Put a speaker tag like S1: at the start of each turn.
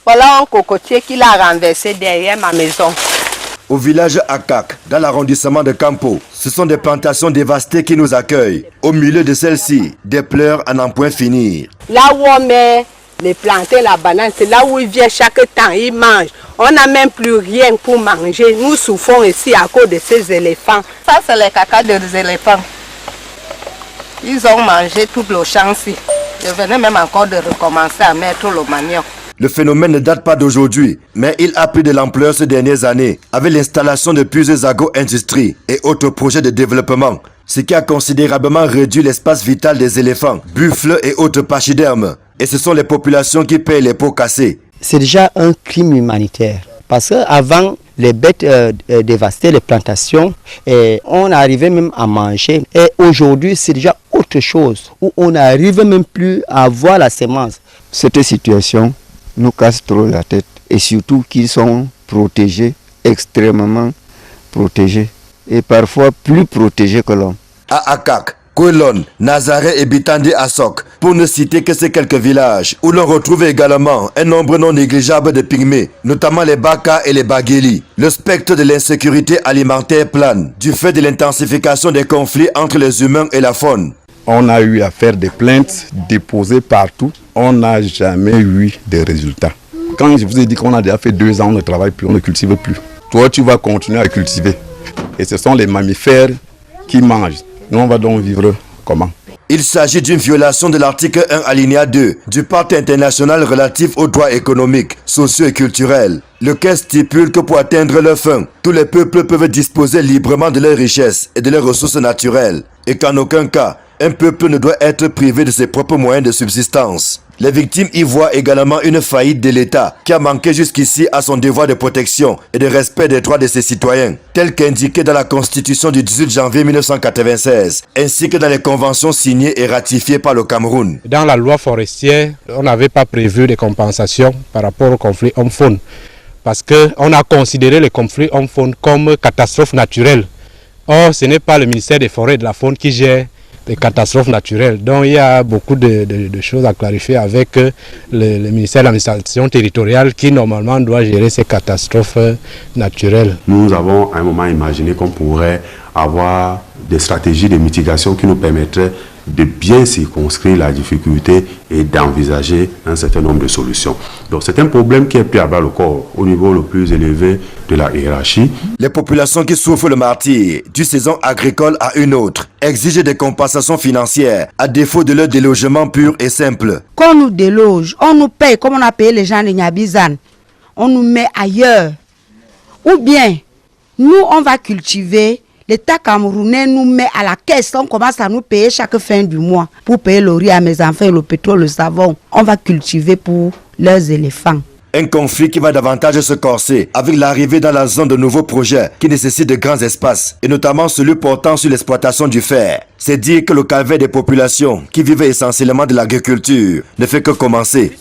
S1: Voilà un cocotier qu'il a renversé derrière ma maison.
S2: Au village Akak, dans l'arrondissement de Campo, ce sont des plantations dévastées qui nous accueillent. Au milieu de celles-ci, des pleurs à n'en point finir.
S1: Là où on met les plantains, la banane, c'est là où ils viennent chaque temps, ils mangent. On n'a même plus rien pour manger. Nous souffrons ici à cause de ces éléphants. Ça, c'est les caca des éléphants. Ils ont mangé tout le champ-ci. Je venais même encore de recommencer à mettre le manioc.
S2: Le phénomène ne date pas d'aujourd'hui, mais il a pris de l'ampleur ces dernières années, avec l'installation de plusieurs agro-industries et autres projets de développement, ce qui a considérablement réduit l'espace vital des éléphants, buffles et autres pachydermes. Et ce sont les populations qui payent les pots cassés.
S3: C'est déjà un crime humanitaire, parce qu'avant, les bêtes dévastaient les plantations et on arrivait même à manger. Et aujourd'hui, c'est déjà autre chose, où on n'arrive même plus à voir la semence.
S4: Cette situation nous casse trop la tête et surtout qu'ils sont protégés, extrêmement protégés et parfois plus protégés que l'homme.
S2: À Akak, Kouelon, Nazaré et Bitandi Assok, pour ne citer que ces quelques villages, où l'on retrouve également un nombre non négligeable de pygmées, notamment les Baka et les Bagueli. Le spectre de l'insécurité alimentaire plane, du fait de l'intensification des conflits entre les humains et la faune.
S5: On a eu à faire des plaintes déposées partout. On n'a jamais eu de résultats. Quand je vous ai dit qu'on a déjà fait 2 ans, on ne travaille plus, on ne cultive plus. Toi, tu vas continuer à cultiver. Et ce sont les mammifères qui mangent. Nous, on va donc vivre comment?
S2: Il s'agit d'une violation de l'article 1 alinéa 2 du Pacte international relatif aux droits économiques, sociaux et culturels, lequel stipule que pour atteindre leurs fins, tous les peuples peuvent disposer librement de leurs richesses et de leurs ressources naturelles, et qu'en aucun cas, un peuple ne doit être privé de ses propres moyens de subsistance. Les victimes y voient également une faillite de l'État qui a manqué jusqu'ici à son devoir de protection et de respect des droits de ses citoyens, tel qu'indiqué dans la Constitution du 18 janvier 1996, ainsi que dans les conventions signées et ratifiées par le Cameroun.
S6: Dans la loi forestière, on n'avait pas prévu de compensation par rapport au conflit homme-faune, parce qu'on a considéré le conflit homme-faune comme catastrophe naturelle. Or, ce n'est pas le ministère des Forêts et de la Faune qui gère des catastrophes naturelles. Donc il y a beaucoup de choses à clarifier avec le ministère de l'administration territoriale qui normalement doit gérer ces catastrophes naturelles.
S7: Nous avons à un moment imaginé qu'on pourrait avoir des stratégies de mitigation qui nous permettraient de bien circonscrire la difficulté et d'envisager un certain nombre de solutions. Donc c'est un problème qui est pris à bras le corps au niveau le plus élevé de la hiérarchie.
S2: Les populations qui souffrent le martyre d'une saison agricole à une autre exigent des compensations financières à défaut de leur délogement pur et simple.
S8: Quand on nous déloge, on nous paye comme on a payé les gens de Nyabizan. On nous met ailleurs. Ou bien, nous on va cultiver. L'État camerounais nous met à la caisse, on commence à nous payer chaque fin du mois pour payer le riz à mes enfants, le pétrole, le savon. On va cultiver pour leurs éléphants.
S2: Un conflit qui va davantage se corser avec l'arrivée dans la zone de nouveaux projets qui nécessitent de grands espaces, et notamment celui portant sur l'exploitation du fer. C'est dire que le calvaire des populations qui vivent essentiellement de l'agriculture ne fait que commencer.